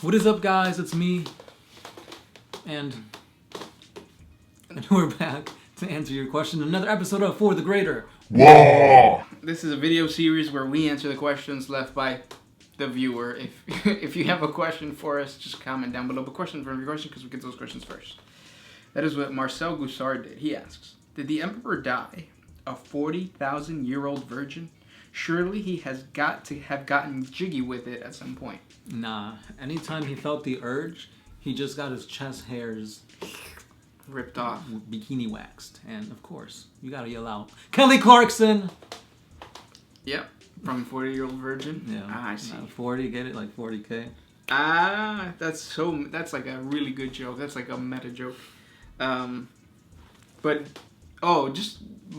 What is up, guys? It's me, and we're back to answer your question. Another episode of For the Greater. WAAAGH! This is a video series where we answer the questions left by the viewer. If you have a question for us, just comment down below. But question from your question, because we get those questions first. That is what Marcel Goussard did. He asks, did the Emperor die a 40,000-year-old virgin? Surely he has got to have gotten jiggy with it at some point. Nah. Anytime he felt the urge, he just got his chest hairs ripped off. Bikini waxed. And, of course, you gotta yell out, Kelly Clarkson! Yep. From 40-year-old virgin? Yeah. Ah, I see. 40, get it? Like 40K? Ah, that's like a really good joke. That's like a meta joke. But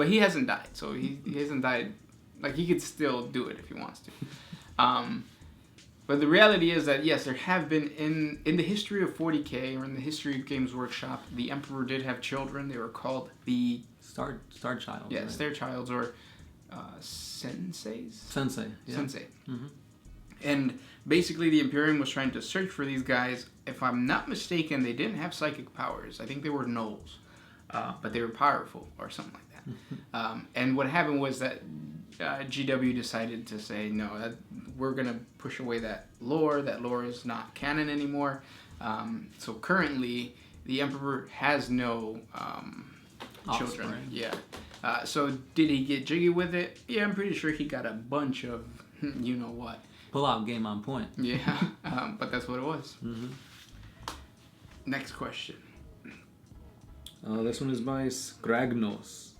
he hasn't died. So he hasn't died. Like, he could still do it if he wants to. But the reality is that, yes, there have been, in the history of 40k, or in the history of Games Workshop, the Emperor did have children. They were called the... Star Child. Yes, right? Star Childs, or Senseis? Sensei. Yeah. Sensei. Mm-hmm. And basically the Imperium was trying to search for these guys. If I'm not mistaken, they didn't have psychic powers. I think they were gnolls. But they were powerful, or something like that. And what happened was that GW decided to say, no, we're going to push away that lore. That lore is not canon anymore. So currently, the Emperor has no children. Offspring. Yeah. So did he get jiggy with it? Yeah, I'm pretty sure he got a bunch of you-know-what. Pull-out game on point. Yeah, but that's what it was. Mm-hmm. Next question. This one is by Skragnos.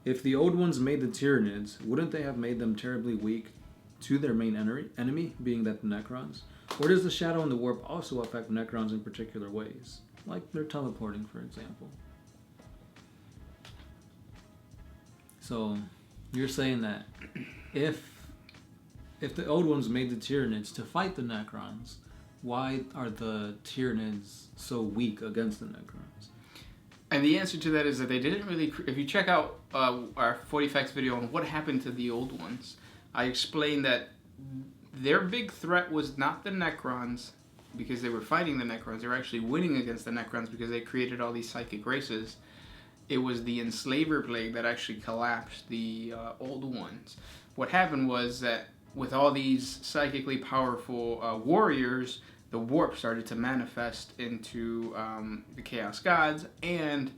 If the Old Ones made the Tyranids, wouldn't they have made them terribly weak to their main enemy, being that the Necrons? Or does the Shadow and the Warp also affect Necrons in particular ways? Like their teleporting, for example. So, you're saying that if the Old Ones made the Tyranids to fight the Necrons, why are the Tyranids so weak against the Necrons? And the answer to that is that they didn't really... If you check out our 40 Facts video on what happened to the Old Ones, I explained that their big threat was not the Necrons, because they were fighting the Necrons. They were actually winning against the Necrons because they created all these psychic races. It was the Enslaver Plague that actually collapsed the Old Ones. What happened was that with all these psychically powerful warriors, the warp started to manifest into the Chaos Gods, and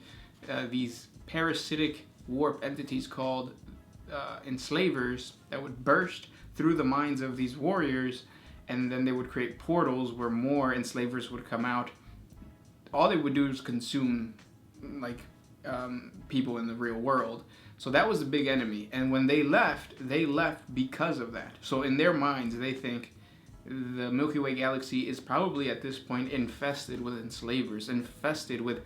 these parasitic warp entities called enslavers that would burst through the minds of these warriors, and then they would create portals where more enslavers would come out. All they would do is consume people in the real world. So that was the big enemy, and when they left because of that. So in their minds, they think the Milky Way galaxy is probably at this point infested with enslavers, infested with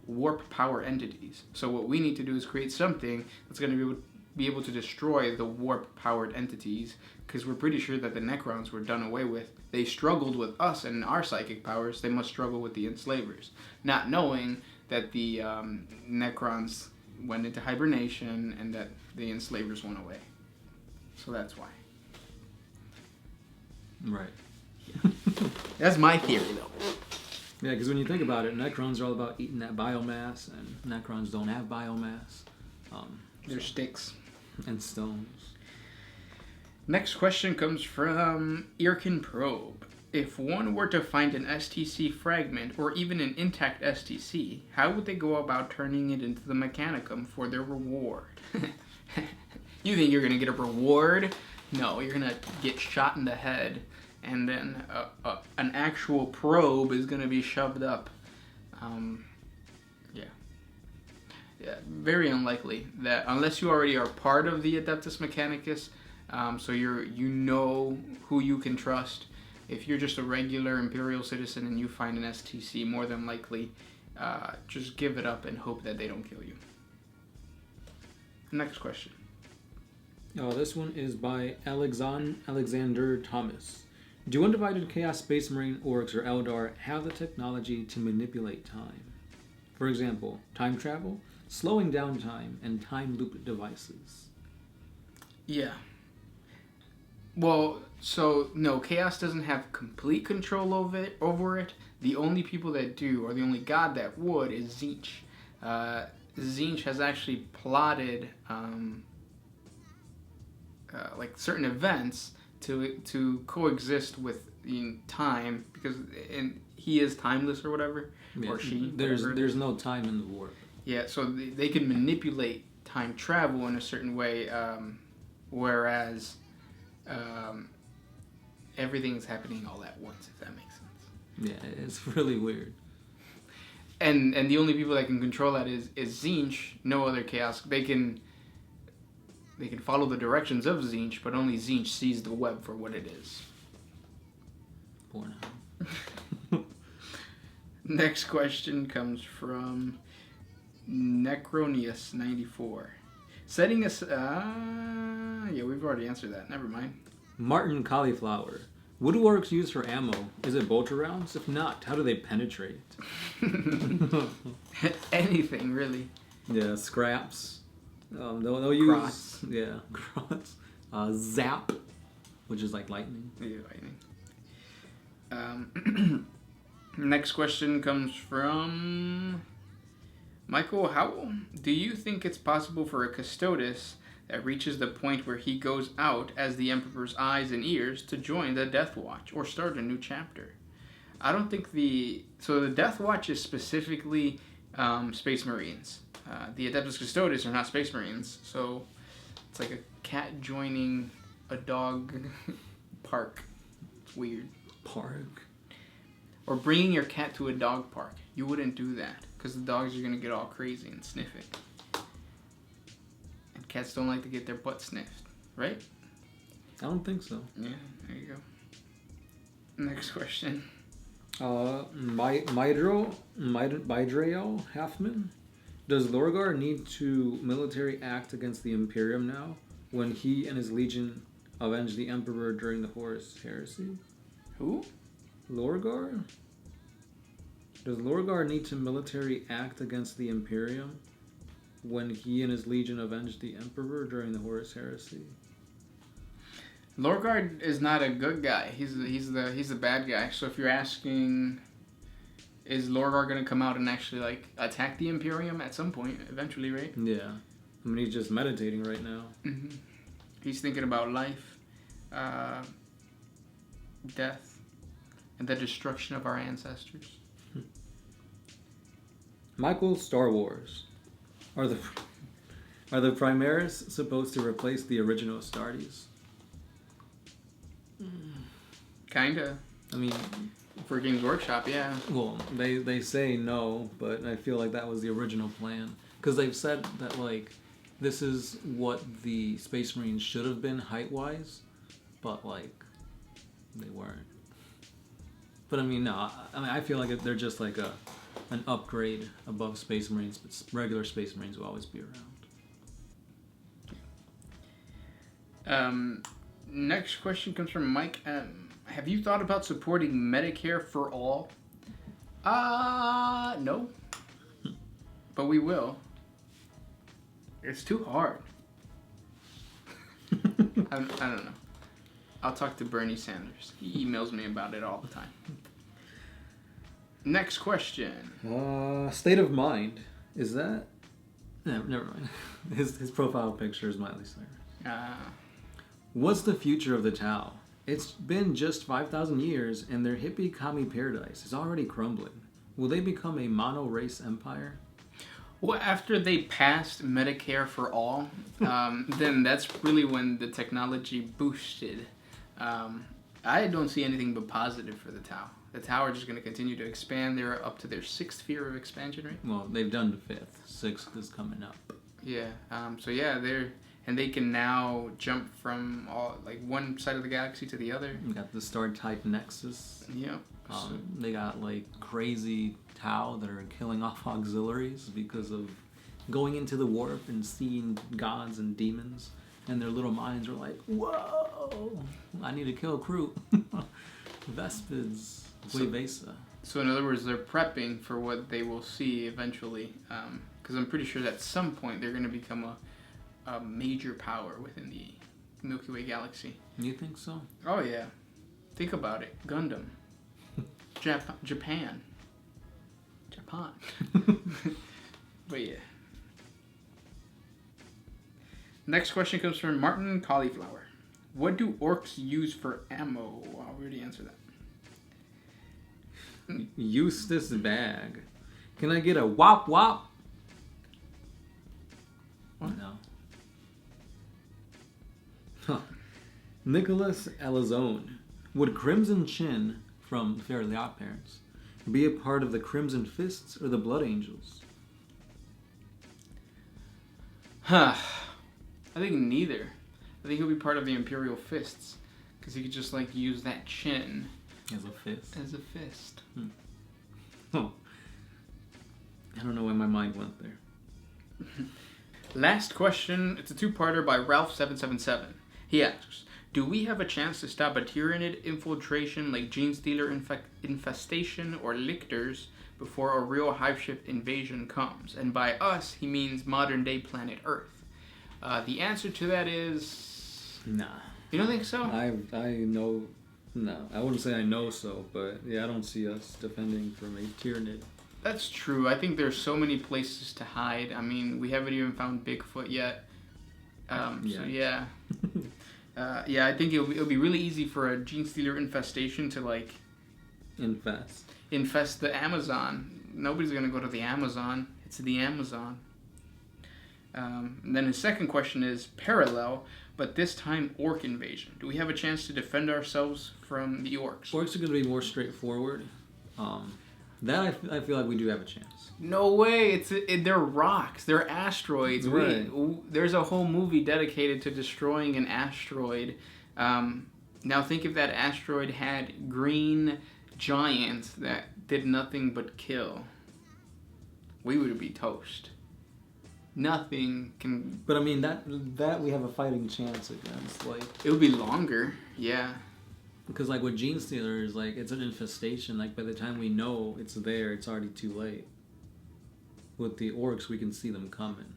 warp power entities. So what we need to do is create something that's going to be able to destroy the warp powered entities, because we're pretty sure that the Necrons were done away with. They struggled with us and our psychic powers. They must struggle with the enslavers, not knowing that the Necrons went into hibernation and that the enslavers went away. So that's why. Right. That's my theory, though. Yeah, because when you think about it, Necrons are all about eating that biomass, and Necrons don't have biomass. They're sticks. And stones. Next question comes from Irkin Probe. If one were to find an STC fragment, or even an intact STC, how would they go about turning it into the Mechanicum for their reward? You think you're going to get a reward? No, you're going to get shot in the head, and then an actual probe is going to be shoved up. Yeah, very unlikely that, unless you already are part of the Adeptus Mechanicus, so you know who you can trust. If you're just a regular Imperial citizen and you find an STC, more than likely, just give it up and hope that they don't kill you. Next question. This one is by Alexander Thomas. Do Undivided Chaos Space Marine Orcs or Eldar have the technology to manipulate time? For example, time travel, slowing down time, and time loop devices. Yeah. Well, so no, Chaos doesn't have complete control over it. The only people that do, or the only god that would, is Tzeentch. Tzeentch has actually plotted like certain events to coexist with time, because he is timeless or whatever, Yeah, or she. There's no time in the warp. Yeah, so they can manipulate time travel in a certain way, whereas everything's happening all at once, if that makes sense. Yeah, it's really weird. And the only people that can control that is Tzeentch. No other Chaos. They can follow the directions of Tzeentch, but only Tzeentch sees the web for what it is. Pornhub. Next question comes from Necronius94. Setting us... yeah, we've already answered that. Never mind. Martin Cauliflower. What do orcs use for ammo? Is it bolter rounds? If not, how do they penetrate? Anything, really. Yeah, scraps. They'll use... Crots. Yeah, crots. Zap, which is like lightning. Yeah, lightning. Next question comes from Michael Howell. Do you think it's possible for a Custodes that reaches the point where he goes out as the Emperor's eyes and ears to join the Death Watch or start a new chapter? I don't think so the Death Watch is specifically Space Marines. The Adeptus Custodes are not Space Marines, so it's like a cat joining a dog park. It's weird. Park. Or bringing your cat to a dog park. You wouldn't do that, because the dogs are going to get all crazy and sniff it. And cats don't like to get their butt sniffed, right? I don't think so. Yeah, there you go. Next question. Mydreo Halfman. Does Lorgar need to military act against the Imperium now, when he and his legion avenged the Emperor during the Horus Heresy? Who? Lorgar? Does Lorgar need to military act against the Imperium when he and his legion avenged the Emperor during the Horus Heresy? Lorgar is not a good guy. He's the bad guy. So if you're asking, is Lorgar going to come out and actually like attack the Imperium at some point eventually, right? Yeah. I mean, he's just meditating right now. Mm-hmm. He's thinking about life, death, and the destruction of our ancestors. Michael, Star Wars. Are the Primaris supposed to replace the original Astartes? Kinda. I mean, for Games Workshop, yeah. well, they say no, but I feel like that was the original plan. Because they've said that, like, this is what the Space Marines should have been height-wise, but, like, they weren't. But, I mean, no. I feel like they're just, like, an upgrade above Space Marines, but regular Space Marines will always be around. Next question comes from Mike M. Have you thought about supporting Medicare for all? No. But we will. It's too hard. I don't know. I'll talk to Bernie Sanders. He emails me about it all the time. Next question. State of Mind. Is that... No, never mind. His profile picture is Miley Cyrus. What's the future of the Tau? It's been just 5,000 years, and their hippie commie paradise is already crumbling. Will they become a mono-race empire? Well, after they passed Medicare for all, then that's really when the technology boosted. I don't see anything but positive for the Tau. The Tau are just going to continue to expand. They're up to their 6th fear of expansion, right? Well, they've done the 5th. 6th is coming up. Yeah. So yeah, they can now jump from one side of the galaxy to the other. We got the star-type Nexus. Yep. They got like crazy Tau that are killing off auxiliaries because of going into the warp and seeing gods and demons, and their little minds are like, "Whoa! I need to kill crew." Vespids, Guevesa. So in other words, they're prepping for what they will see eventually, because I'm pretty sure that at some point they're going to become a major power within Milky Way galaxy. You think so? Oh yeah. Think about it. Gundam. Japan. But yeah. Next question comes from Martin Cauliflower. What do orcs use for ammo? I already answered that. Eustace Bag. Can I get a wop wop? What? No. Huh. Nicholas Elazone. Would Crimson Chin from Fairly Odd Parents be a part of the Crimson Fists or the Blood Angels? Huh. I think neither. I think he'll be part of the Imperial Fists. Because he could just, like, use that chin. As a fist? As a fist. Oh. I don't know why my mind went there. Last question. It's a two-parter by Ralph777. He asks, do we have a chance to stop a Tyranid infiltration like Gene Stealer infestation or lictors before a real hive ship invasion comes? And by us, he means modern-day planet Earth. The answer to that is... Nah. You don't think so? I know... No. I wouldn't say I know so, but yeah, I don't see us defending from a Tyranid. That's true. I think there's so many places to hide. I mean, we haven't even found Bigfoot yet. So yeah. Yeah, I think it'll be really easy for a Gene Stealer infestation to, like... Infest the Amazon. Nobody's going to go to the Amazon. It's the Amazon. And then his second question is parallel, but this time orc invasion. Do we have a chance to defend ourselves from the orcs? Orcs are going to be more straightforward. That I feel like we do have a chance. No way! They're rocks. They're asteroids. Right. There's a whole movie dedicated to destroying an asteroid. Now think if that asteroid had green giants that did nothing but kill. We would be toast. Nothing can... But I mean, that we have a fighting chance against. Like, it would be longer, yeah. Because like with Gene Stealers, like it's an infestation. Like by the time we know it's there, it's already too late. With the orcs, we can see them coming.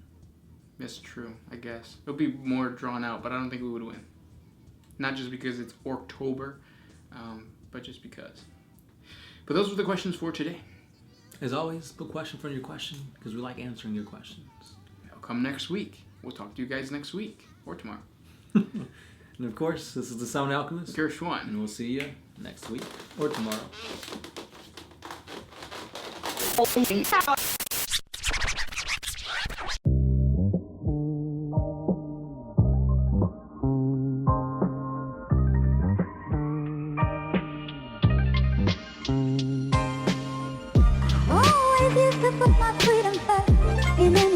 That's true, I guess. It'll be more drawn out, but I don't think we would win. Not just because it's Orktober, but just because. But those were the questions for today. As always, put question for your question, because we like answering your questions. They'll come next week. We'll talk to you guys next week, or tomorrow. And of course, this is the Sound Alchemist. Gershwan. And we'll see you next week, or tomorrow. Always used to put my freedom first.